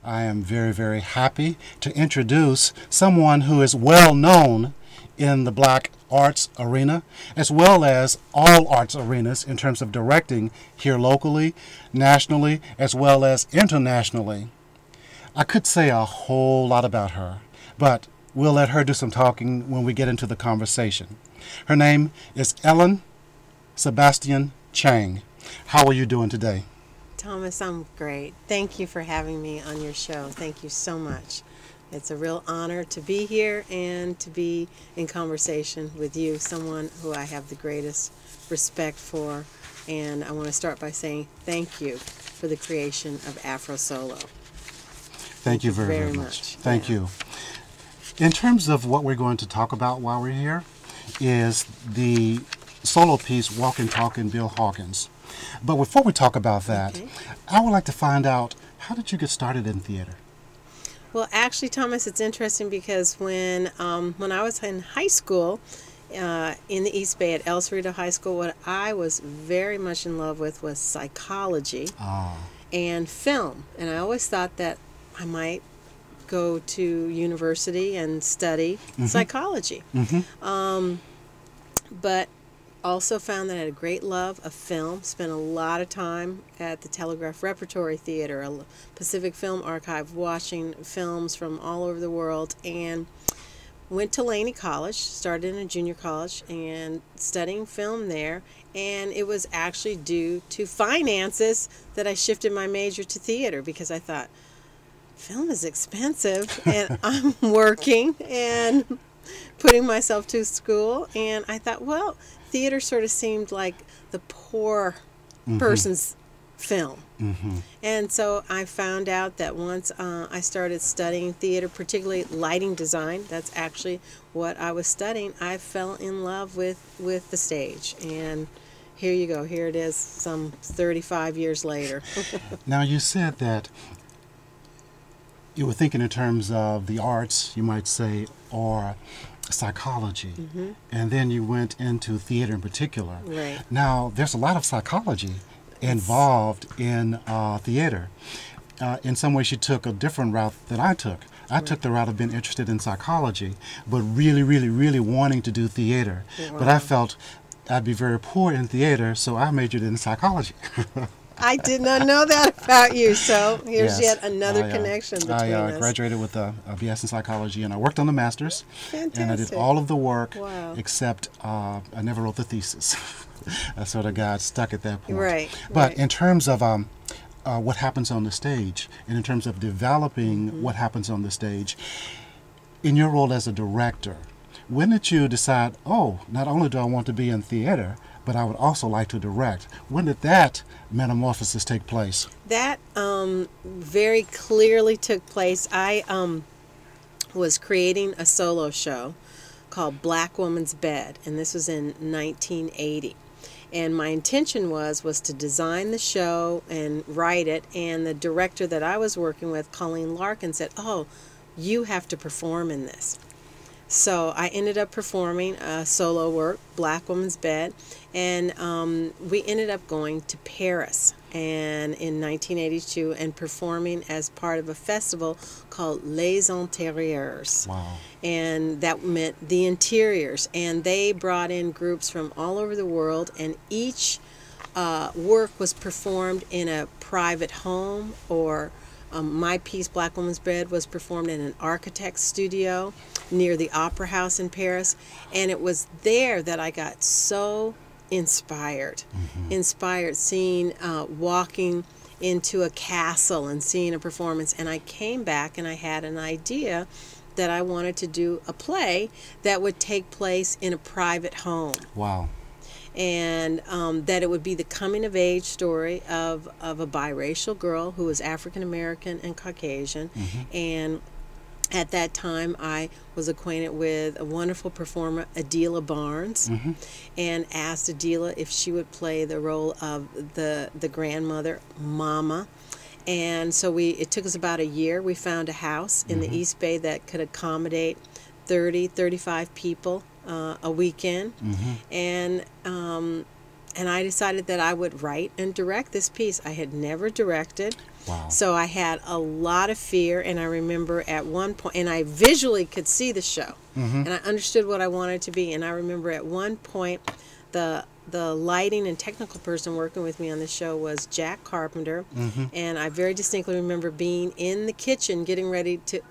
I am very, very happy to introduce someone who is well known in the black arts arena, as well as all arts arenas in terms of directing here locally, nationally, as well as internationally. I could say a whole lot about her, but we'll let her do some talking when we get into the conversation. Her name is Ellen Sebastian Chang. How are you doing today? Thomas, I'm great. Thank you for having me on your show. Thank you so much. It's a real honor to be here and to be in conversation with you, someone who I have the greatest respect for. And I want to start by saying thank you for the creation of AfroSolo. Thank you very, very much. Thank you. In terms of what we're going to talk about while we're here is the solo piece, Walk and Talk in Bill Hawkins. But before we talk about that, I would like to find out, how did you get started in theater? Well, actually, Thomas, it's interesting because when I was in high school, in the East Bay at El Cerrito High School, what I was very much in love with was psychology and film. And I always thought that I might go to university and study psychology. But also found that I had a great love of film, spent a lot of time at the Telegraph Repertory Theater, a Pacific Film Archive, watching films from all over the world, and went to Laney College, started in a junior college, and studying film there. And it was actually due to finances that I shifted my major to theater, because I thought, film is expensive, and I'm working and putting myself to school, and I thought, well, theater sort of seemed like the poor person's film. And so I found out that once I started studying theater, particularly lighting design, that's actually what I was studying, I fell in love with the stage. And here you go, here it is some 35 years later. Now, you said that you were thinking in terms of the arts, you might say, or psychology, and then you went into theater in particular. Right. Now, there's a lot of psychology involved in theater. In some ways, you took a different route than I took. I took the route of being interested in psychology, but really, really, really wanting to do theater. But I felt I'd be very poor in theater, so I majored in psychology. I did not know that about you, so here's yet another connection between us. I graduated with a BS in psychology, and I worked on the master's. Fantastic. And I did all of the work, except I never wrote the thesis. I sort of got stuck at that point. Right. But in terms of what happens on the stage, and in terms of developing what happens on the stage, in your role as a director, when did you decide, oh, not only do I want to be in theater, but I would also like to direct? When did that metamorphosis take place? That very clearly took place. I was creating a solo show called Black Woman's Bed, and this was in 1980. And my intention was to design the show and write it, and the director that I was working with, Colleen Larkin, said, oh, you have to perform in this. So I ended up performing a solo work, Black Woman's Bed, and we ended up going to Paris and in 1982 and performing as part of a festival called Les Intérieurs. Wow. And that meant the interiors, and they brought in groups from all over the world, and each work was performed in a private home, or my piece, Black Woman's Bed, was performed in an architect's studio near the Opera House in Paris. And it was there that I got so inspired, seeing, walking into a castle and seeing a performance. And I came back and I had an idea that I wanted to do a play that would take place in a private home. Wow. And that it would be the coming-of-age story of a biracial girl who was African-American and Caucasian. And at that time, I was acquainted with a wonderful performer, Adela Barnes, and asked Adela if she would play the role of the grandmother, Mama. And so it took us about a year. We found a house in the East Bay that could accommodate 30, 35 people a weekend. And and I decided that I would write and direct this piece. I had never directed. Wow. So I had a lot of fear, and I remember at one point, and I visually could see the show, and I understood what I wanted to be. And I remember at one point, the lighting and technical person working with me on the show was Jack Carpenter, and I very distinctly remember being in the kitchen getting ready to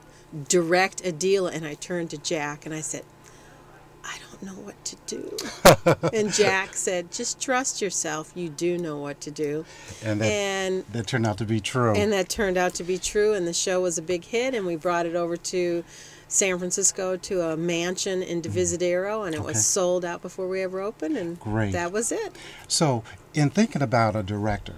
direct Adela, and I turned to Jack and I said, I don't know what to do. And Jack said, just trust yourself. You do know what to do. And that turned out to be true. And that turned out to be true. And the show was a big hit. And we brought it over to San Francisco to a mansion in Divisadero. And it was sold out before we ever opened. And great. That was it. So in thinking about a director,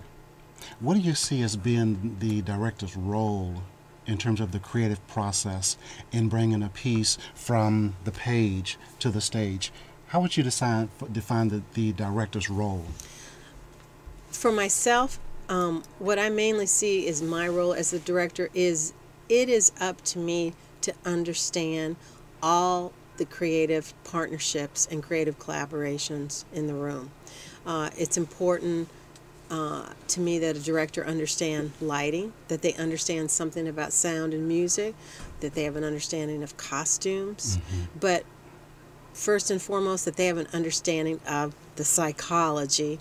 what do you see as being the director's role in terms of the creative process in bringing a piece from the page to the stage? How would you define the director's role? For myself, what I mainly see is my role as the director is it is up to me to understand all the creative partnerships and creative collaborations in the room. It's important to me that a director understand lighting, that they understand something about sound and music, that they have an understanding of costumes, but first and foremost that they have an understanding of the psychology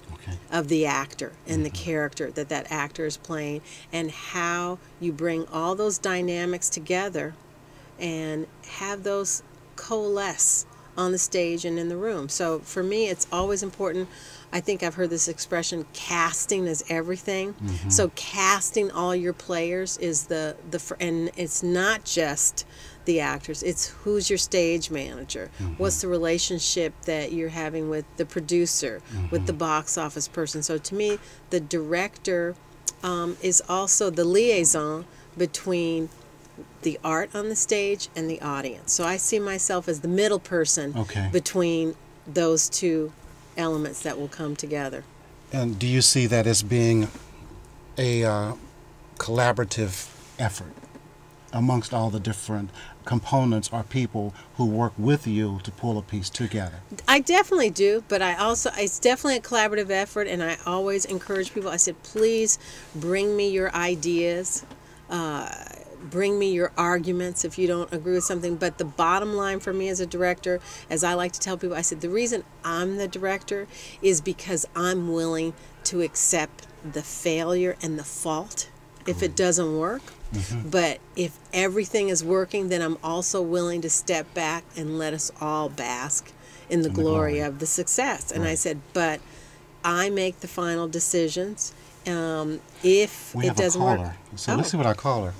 of the actor and the character that that actor is playing, and how you bring all those dynamics together and have those coalesce on the stage and in the room. So for me, it's always important. I think I've heard this expression, casting is everything. So casting all your players is and it's not just the actors, it's who's your stage manager, what's the relationship that you're having with the producer, with the box office person. So to me, the director is also the liaison between the art on the stage and the audience. So I see myself as the middle person between those two elements that will come together. And do you see that as being a collaborative effort amongst all the different components or people who work with you to pull a piece together? I definitely do, but it's definitely a collaborative effort, and I always encourage people. I said, please bring me your ideas. Bring me your arguments if you don't agree with something. But the bottom line for me as a director, as I like to tell people, I said, the reason I'm the director is because I'm willing to accept the failure and the fault if it doesn't work. But if everything is working, then I'm also willing to step back and let us all bask in the glory of the success. And I said, but I make the final decisions. If we it have doesn't a caller. work. So let's see what our caller.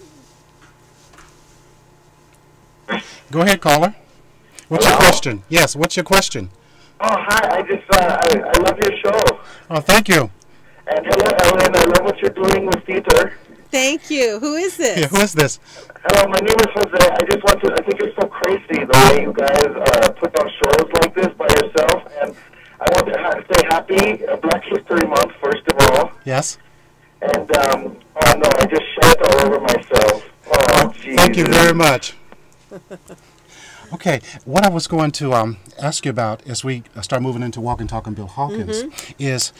Go ahead, caller. What's your question? Yes, what's your question? Oh, hi. I love your show. Oh, thank you. And hello, Ellen. I love what you're doing with theater. Thank you. Who is this? Yeah, who is this? Hello, my name is Jose. I think it's so crazy the way you guys put on shows like this by yourself. And I want to say happy Black History Month, first of all. Yes. And, oh no, I just shat all over myself. Oh, Jesus. Thank you very much. Okay, what I was going to ask you about as we start moving into Walk and Talk and Bill Hawkins is,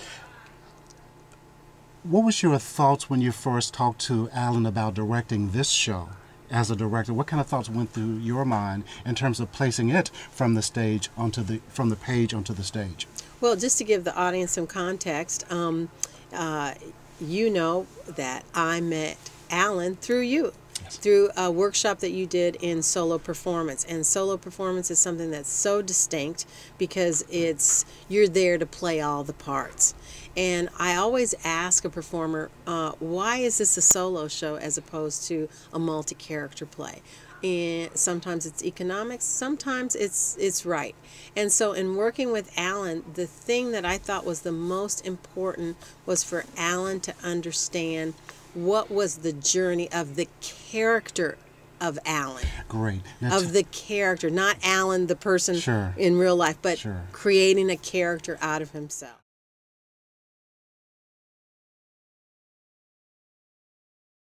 what was your thoughts when you first talked to Alan about directing this show as a director? What kind of thoughts went through your mind in terms of placing it from the stage from the page onto the stage? Well, just to give the audience some context, you know that I met Alan through you. Through a workshop that you did in solo performance. And solo performance is something that's so distinct because you're there to play all the parts. And I always ask a performer, why is this a solo show as opposed to a multi-character play? And sometimes it's economics, sometimes it's right. And so in working with Alan, the thing that I thought was the most important was for Alan to understand what was the journey of the character of Alan. Great. Of the character, not Alan, the person in real life, but creating a character out of himself.